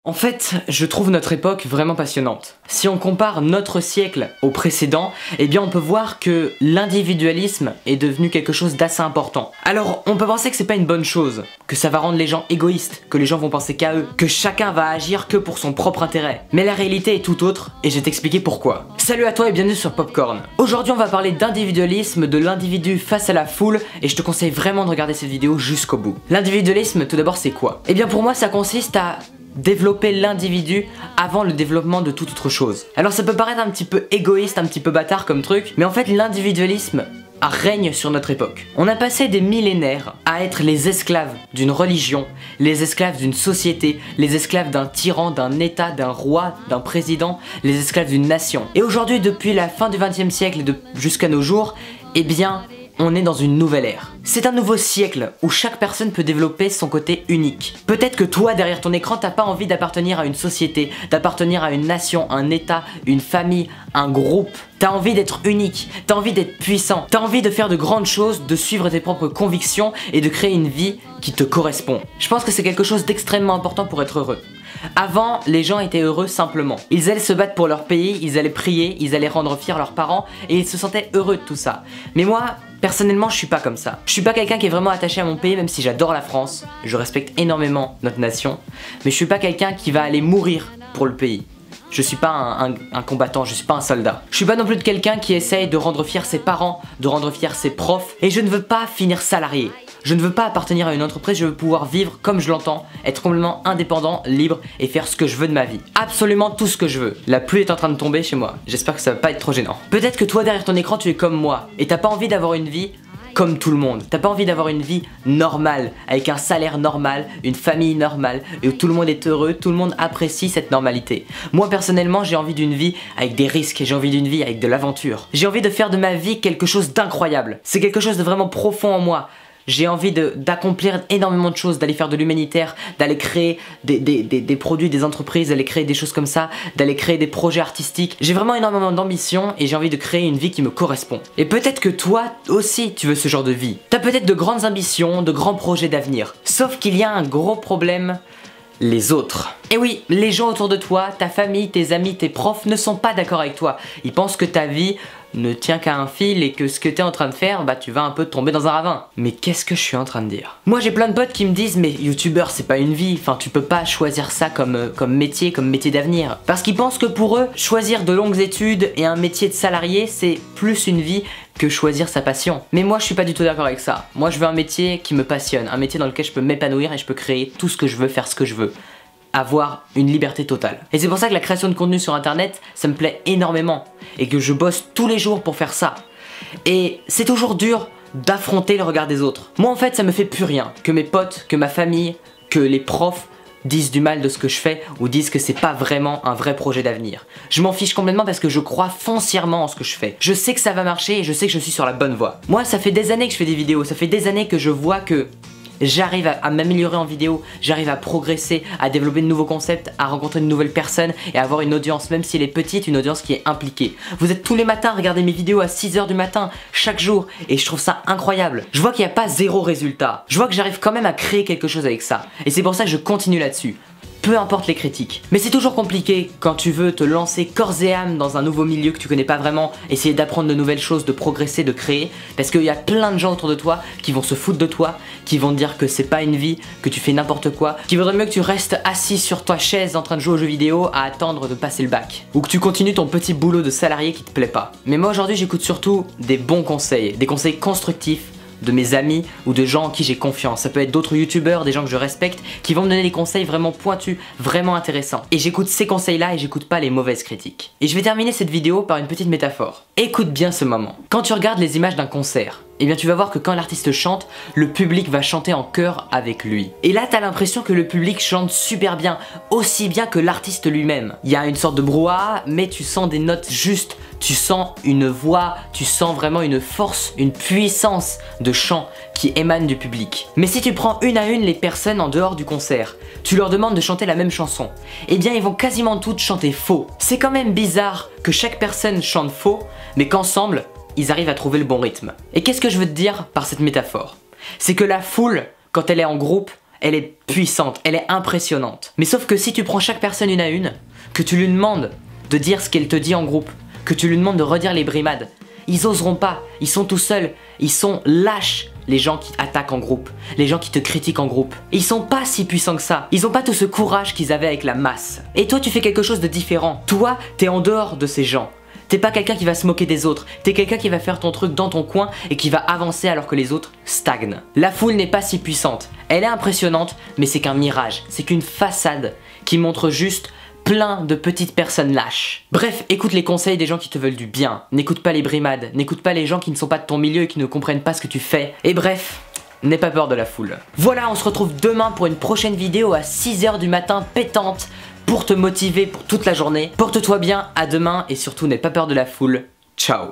En fait, je trouve notre époque vraiment passionnante. Si on compare notre siècle au précédent, eh bien on peut voir que l'individualisme est devenu quelque chose d'assez important. Alors, on peut penser que c'est pas une bonne chose, que ça va rendre les gens égoïstes, que les gens vont penser qu'à eux, que chacun va agir que pour son propre intérêt. Mais la réalité est tout autre, et je vais t'expliquer pourquoi. Salut à toi et bienvenue sur Popcorn. Aujourd'hui on va parler d'individualisme, de l'individu face à la foule, et je te conseille vraiment de regarder cette vidéo jusqu'au bout. L'individualisme, tout d'abord, c'est quoi? Eh bien pour moi ça consiste à développer l'individu avant le développement de toute autre chose. Alors ça peut paraître un petit peu égoïste, un petit peu bâtard comme truc, mais en fait l'individualisme règne sur notre époque. On a passé des millénaires à être les esclaves d'une religion, les esclaves d'une société, les esclaves d'un tyran, d'un état, d'un roi, d'un président, les esclaves d'une nation. Et aujourd'hui, depuis la fin du XXe siècle et jusqu'à nos jours, eh bien on est dans une nouvelle ère. C'est un nouveau siècle où chaque personne peut développer son côté unique. Peut-être que toi, derrière ton écran, t'as pas envie d'appartenir à une société, d'appartenir à une nation, un état, une famille, un groupe. T'as envie d'être unique, t'as envie d'être puissant, t'as envie de faire de grandes choses, de suivre tes propres convictions et de créer une vie qui te correspond. Je pense que c'est quelque chose d'extrêmement important pour être heureux. Avant, les gens étaient heureux simplement. Ils allaient se battre pour leur pays, ils allaient prier, ils allaient rendre fiers leurs parents et ils se sentaient heureux de tout ça. Mais moi, personnellement, je suis pas comme ça. Je suis pas quelqu'un qui est vraiment attaché à mon pays, même si j'adore la France. Je respecte énormément notre nation. Mais je suis pas quelqu'un qui va aller mourir pour le pays. Je suis pas un combattant, je suis pas un soldat. Je suis pas non plus de quelqu'un qui essaye de rendre fiers ses parents, de rendre fiers ses profs. Et je ne veux pas finir salarié. Je ne veux pas appartenir à une entreprise, je veux pouvoir vivre comme je l'entends, être complètement indépendant, libre et faire ce que je veux de ma vie. Absolument tout ce que je veux. La pluie est en train de tomber chez moi, j'espère que ça va pas être trop gênant. Peut-être que toi derrière ton écran tu es comme moi et t'as pas envie d'avoir une vie comme tout le monde. T'as pas envie d'avoir une vie normale, avec un salaire normal, une famille normale, et où tout le monde est heureux, tout le monde apprécie cette normalité. Moi personnellement j'ai envie d'une vie avec des risques, j'ai envie d'une vie avec de l'aventure. J'ai envie de faire de ma vie quelque chose d'incroyable. C'est quelque chose de vraiment profond en moi. J'ai envie d'accomplir énormément de choses, d'aller faire de l'humanitaire, d'aller créer des produits, des entreprises, d'aller créer des choses comme ça, d'aller créer des projets artistiques. J'ai vraiment énormément d'ambition et j'ai envie de créer une vie qui me correspond. Et peut-être que toi aussi tu veux ce genre de vie. T'as peut-être de grandes ambitions, de grands projets d'avenir. Sauf qu'il y a un gros problème. Les autres. Et oui, les gens autour de toi, ta famille, tes amis, tes profs ne sont pas d'accord avec toi. Ils pensent que ta vie ne tient qu'à un fil et que ce que t'es en train de faire, bah tu vas un peu tomber dans un ravin. Mais qu'est-ce que je suis en train de dire? Moi j'ai plein de potes qui me disent mais youtubeur c'est pas une vie, enfin tu peux pas choisir ça comme métier d'avenir. Parce qu'ils pensent que pour eux, choisir de longues études et un métier de salarié c'est plus une vie que choisir sa passion. Mais moi je suis pas du tout d'accord avec ça. Moi je veux un métier qui me passionne, un métier dans lequel je peux m'épanouir et je peux créer tout ce que je veux, faire ce que je veux. Avoir une liberté totale. Et c'est pour ça que la création de contenu sur internet, ça me plaît énormément. Et que je bosse tous les jours pour faire ça. Et c'est toujours dur d'affronter le regard des autres. Moi en fait ça me fait plus rien. Que mes potes, que ma famille, que les profs disent du mal de ce que je fais ou disent que c'est pas vraiment un vrai projet d'avenir. Je m'en fiche complètement parce que je crois foncièrement en ce que je fais. Je sais que ça va marcher et je sais que je suis sur la bonne voie. Moi ça fait des années que je fais des vidéos, ça fait des années que je vois que j'arrive à m'améliorer en vidéo, j'arrive à progresser, à développer de nouveaux concepts, à rencontrer de nouvelles personnes et à avoir une audience, même si elle est petite, une audience qui est impliquée. Vous êtes tous les matins à regarder mes vidéos à 6 h du matin, chaque jour, et je trouve ça incroyable. Je vois qu'il n'y a pas zéro résultat. Je vois que j'arrive quand même à créer quelque chose avec ça. Et c'est pour ça que je continue là-dessus. Peu importe les critiques. Mais c'est toujours compliqué quand tu veux te lancer corps et âme dans un nouveau milieu que tu connais pas vraiment, essayer d'apprendre de nouvelles choses, de progresser, de créer, parce qu'il y a plein de gens autour de toi qui vont se foutre de toi, qui vont te dire que c'est pas une vie, que tu fais n'importe quoi, qui vaudrait mieux que tu restes assis sur ta chaise en train de jouer aux jeux vidéo à attendre de passer le bac, ou que tu continues ton petit boulot de salarié qui te plaît pas. Mais moi aujourd'hui j'écoute surtout des bons conseils, des conseils constructifs, de mes amis ou de gens en qui j'ai confiance. Ça peut être d'autres youtubeurs, des gens que je respecte qui vont me donner des conseils vraiment pointus, vraiment intéressants. Et j'écoute ces conseils là et j'écoute pas les mauvaises critiques. Et je vais terminer cette vidéo par une petite métaphore. Écoute bien ce moment. Quand tu regardes les images d'un concert, eh bien tu vas voir que quand l'artiste chante, le public va chanter en chœur avec lui. Et là t'as l'impression que le public chante super bien, aussi bien que l'artiste lui-même. Il y a une sorte de brouhaha, mais tu sens des notes justes, tu sens une voix, tu sens vraiment une force, une puissance de chant qui émane du public. Mais si tu prends une à une les personnes en dehors du concert, tu leur demandes de chanter la même chanson, eh bien ils vont quasiment toutes chanter faux. C'est quand même bizarre que chaque personne chante faux, mais qu'ensemble, ils arrivent à trouver le bon rythme. Et qu'est-ce que je veux te dire par cette métaphore? C'est que la foule, quand elle est en groupe, elle est puissante, elle est impressionnante. Mais sauf que si tu prends chaque personne une à une, que tu lui demandes de dire ce qu'elle te dit en groupe, que tu lui demandes de redire les brimades, ils oseront pas, ils sont tout seuls, ils sont lâches, les gens qui attaquent en groupe, les gens qui te critiquent en groupe. Ils sont pas si puissants que ça, ils ont pas tout ce courage qu'ils avaient avec la masse. Et toi tu fais quelque chose de différent, toi t'es en dehors de ces gens. T'es pas quelqu'un qui va se moquer des autres, t'es quelqu'un qui va faire ton truc dans ton coin et qui va avancer alors que les autres stagnent. La foule n'est pas si puissante, elle est impressionnante, mais c'est qu'un mirage, c'est qu'une façade qui montre juste plein de petites personnes lâches. Bref, écoute les conseils des gens qui te veulent du bien, n'écoute pas les brimades, n'écoute pas les gens qui ne sont pas de ton milieu et qui ne comprennent pas ce que tu fais, et bref, n'aie pas peur de la foule. Voilà, on se retrouve demain pour une prochaine vidéo à 6 h du matin pétante pour te motiver pour toute la journée. Porte-toi bien, à demain et surtout n'aie pas peur de la foule. Ciao.